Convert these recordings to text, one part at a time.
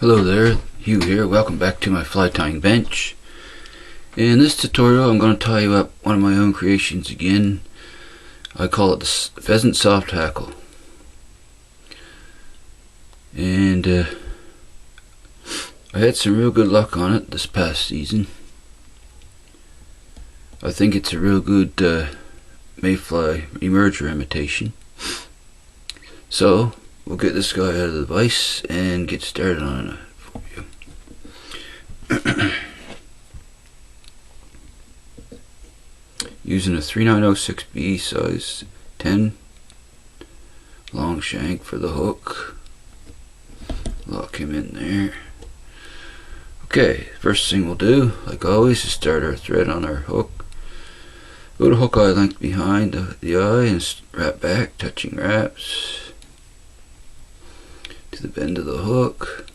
Hello there, Hugh here. Welcome back to my fly tying bench. In this tutorial I'm going to tie you up one of my own creations again. I call it the pheasant soft hackle. And I had some real good luck on it this past season. I think it's a real good mayfly emerger imitation. So we'll get this guy out of the vise and get started on it for you. Using a 3906B size 10 long shank for the hook. Lock him in there. Okay, first thing we'll do, like always, is start our thread on our hook. Go to hook eye length behind the eye and wrap back, touching wraps to the bend of the hook.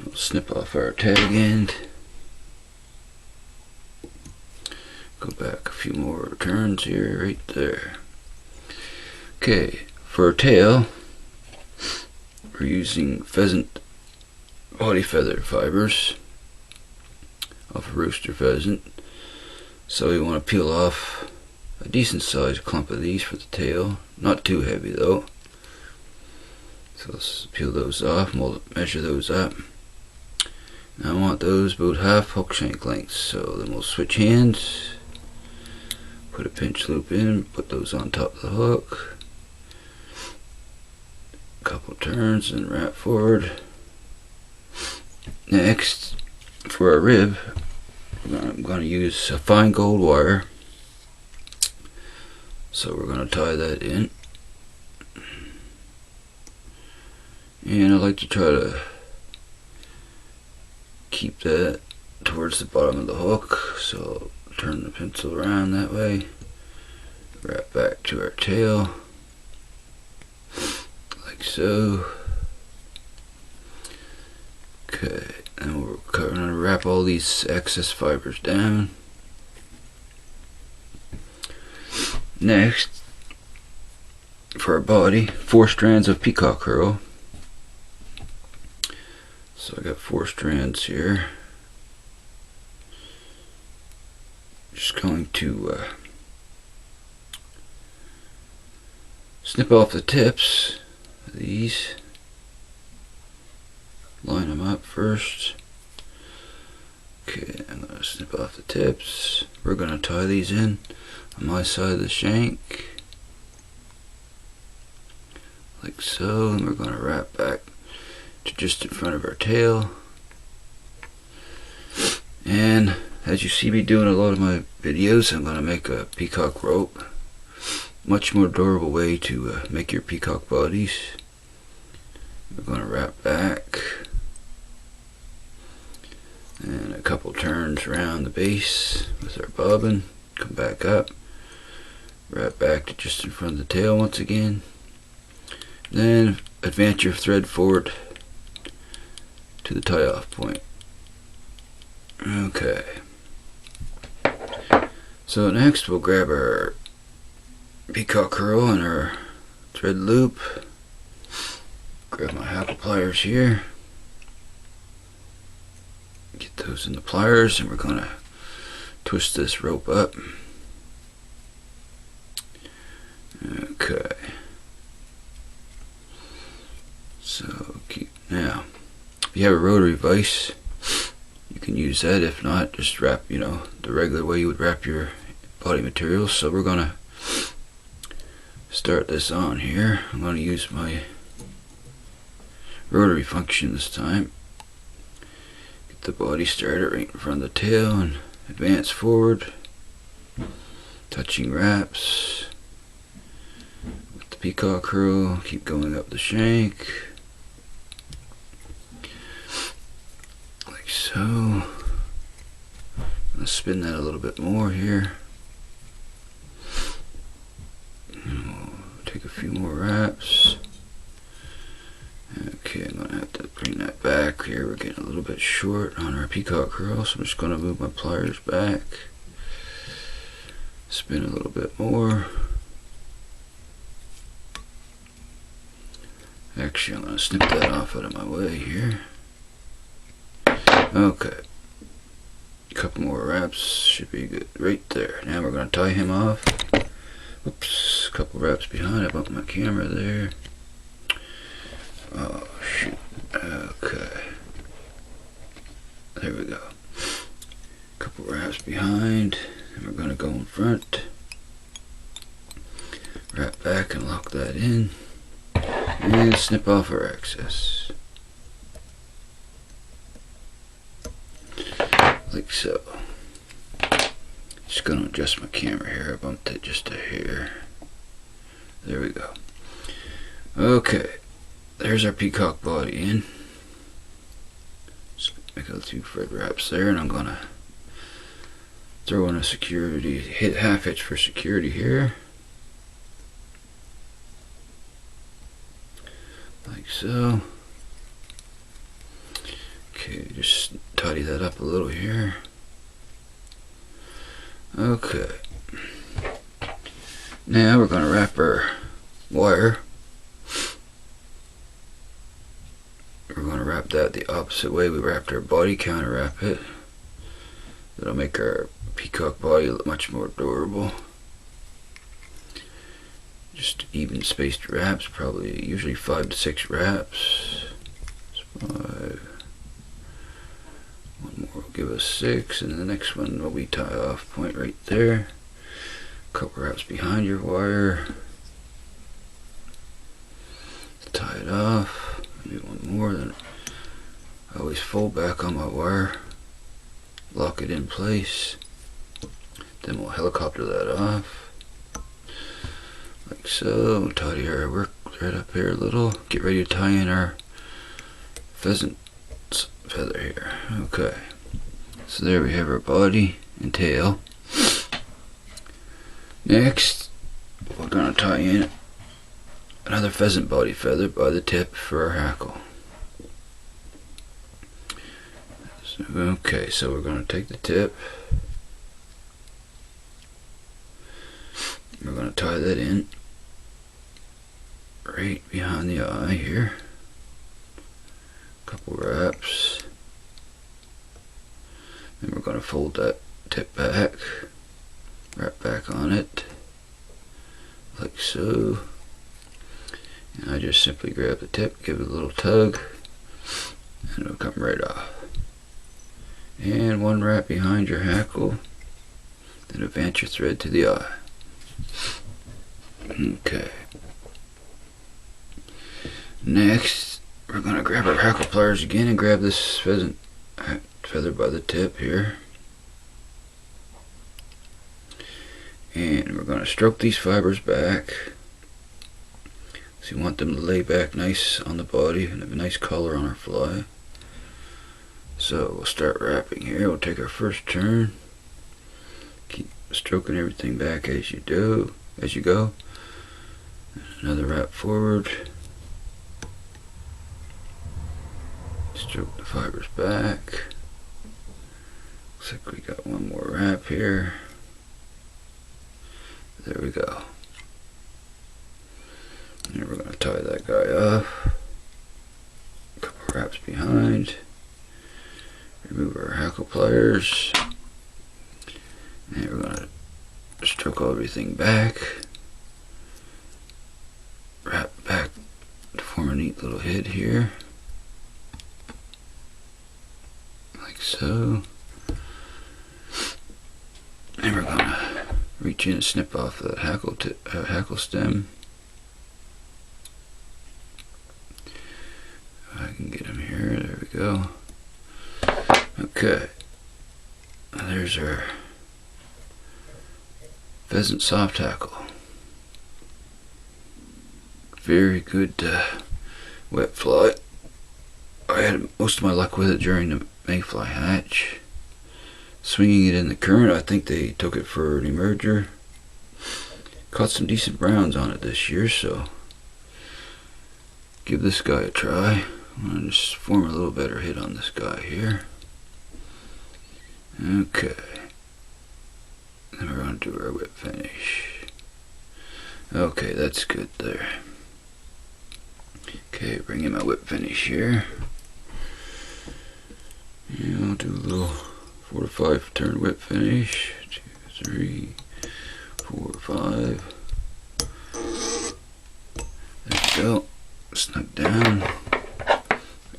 We'll snip off our tag end. Go back a few more turns here, right there. Okay, for our tail, we're using pheasant body feather fibers off a rooster pheasant. So we want to peel off a decent sized clump of these for the tail. Not too heavy though. So let's peel those off and we'll measure those up. Now I want those about half hook shank length. So then we'll switch hands. Put a pinch loop in, put those on top of the hook. A couple turns and wrap forward. Next, for our rib, I'm going to use a fine gold wire. So we're going to tie that in. And I like to try to keep that towards the bottom of the hook. So turn the pencil around that way. Wrap back to our tail. Like so. Okay, and we're going to wrap all these excess fibers down. Next, for our body, 4 strands of peacock herl. So I got 4 strands here. Just going to snip off the tips of these. Line them up first. Okay, I'm going to snip off the tips. We're going to tie these in on my side of the shank. Like so, and we're going to wrap back to just in front of our tail. And as you see me doing a lot of my videos, I'm going to make a peacock rope. Much more durable way to make your peacock bodies. We're going to wrap back. And a couple turns around the base with our bobbin. Come back up. Wrap back to just in front of the tail once again. Then advance your thread forward to the tie off point. Okay. So next we'll grab our peacock herl and our thread loop. Grab my hackle pliers here. Get those in the pliers and we're going to twist this rope up. Okay. So now, if you have a rotary vise, you can use that. If not, just wrap, the regular way you would wrap your body materials. So we're going to start this on here. I'm going to use my rotary function this time. Get the body started right in front of the tail and advance forward, touching wraps with the peacock herl. Keep going up the shank like so. Let's spin that a little bit more here. And we'll take a few more wraps. Okay, I'm going to have to bring that back here. We're getting a little bit short on our peacock herl, so I'm just going to move my pliers back. Spin a little bit more. Actually, I'm going to snip that off out of my way here. Okay. A couple more wraps should be good right there. Now we're going to tie him off. Oops, a couple wraps behind. I bumped my camera there. Oh, shoot. Okay. There we go. A couple wraps behind. And we're going to go in front. Wrap back and lock that in. And snip off our excess. Like so. Just going to adjust my camera here. I bumped it just a hair. There we go. Okay. There's our peacock body in. Just make a few thread wraps there, and I'm going to throw in a security, half hitch for security here. Like so. Okay, just tidy that up a little here. Okay. Now we're going to wrap our wire. We're going to wrap that the opposite way we wrapped our body, counter wrap it. That'll make our peacock body look much more durable. Just even spaced wraps, probably usually 5 to 6 wraps. 5. One more will give us 6, and the next one will be tie off point right there. A couple wraps behind your wire. Tie it off. Maybe one more. Then I always fold back on my wire. Lock it in place. Then we'll helicopter that off. Like so. Tidy our work thread up here a little. Get ready to tie in our pheasant feather here. Okay. So there we have our body and tail. Next, we're going to tie in another pheasant body feather by the tip for our hackle. Okay, so we're going to take the tip. We're going to tie that in right behind the eye here. Couple wraps. Then we're going to fold that tip back. Wrap back on it. Like so. And I just simply grab the tip, give it a little tug, and it'll come right off. And one wrap behind your hackle, then advance your thread to the eye. Okay. Next, we're going to grab our hackle pliers again and grab this pheasant feather by the tip here. And we're going to stroke these fibers back. So you want them to lay back nice on the body and have a nice color on our fly. So we'll start wrapping here. We'll take our first turn. Keep stroking everything back as you go. Another wrap forward. Stroke the fibers back. Looks like we got one more wrap here. There we go. And we're going to tie that guy off. A couple wraps behind. Remove our hackle pliers. And we're going to stroke everything back. Wrap back to form a neat little head here. Like so. And we're going to reach in and snip off that hackle stem. If I can get him here, there we go. Okay, there's our pheasant soft hackle. Very good wet fly. I had most of my luck with it during the mayfly hatch. Swinging it in the current, I think they took it for an emerger. Caught some decent browns on it this year, so give this guy a try. I'm going to just form a little better hit on this guy here. Okay. Then we're going to do our whip finish. Okay, that's good there. Okay, bring in my whip finish here. And I'll do a little 4 to 5 turn whip finish. 2, 3, 4, 5. There we go. Snug down.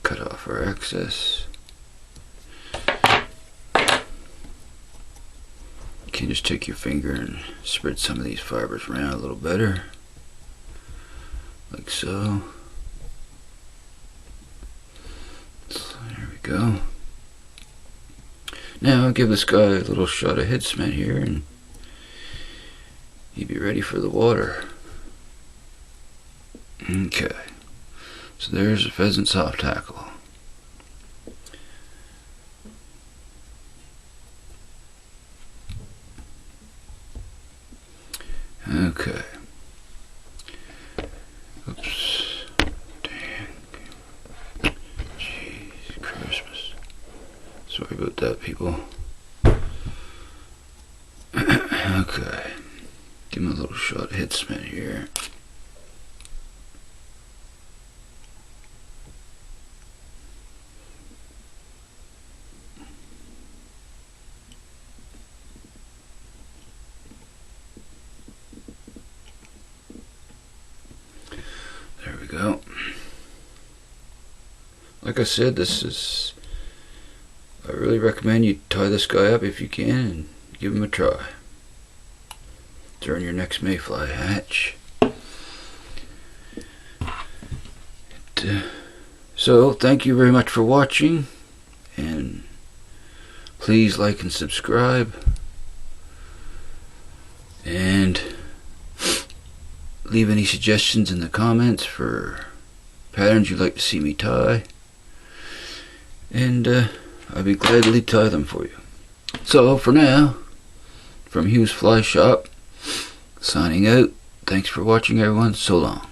Cut off our excess. You can just take your finger and spread some of these fibers around a little better. Like so. So there we go. Now I'll give this guy a little shot of head cement here and he'd be ready for the water. Okay. So there's a pheasant soft hackle. Okay. Oops. Dang. Jeez, Christmas. Sorry about that, people. Okay. Give him a little shot of head cement here. There we go. Like I said, I really recommend you tie this guy up if you can and give him a try during your next mayfly hatch. So thank you very much for watching, and please like and subscribe, and leave any suggestions in the comments for patterns you'd like to see me tie, and I'd be glad to tie them for you. So for now, from Hugh's Fly Shop, signing out. Thanks for watching, everyone. So long.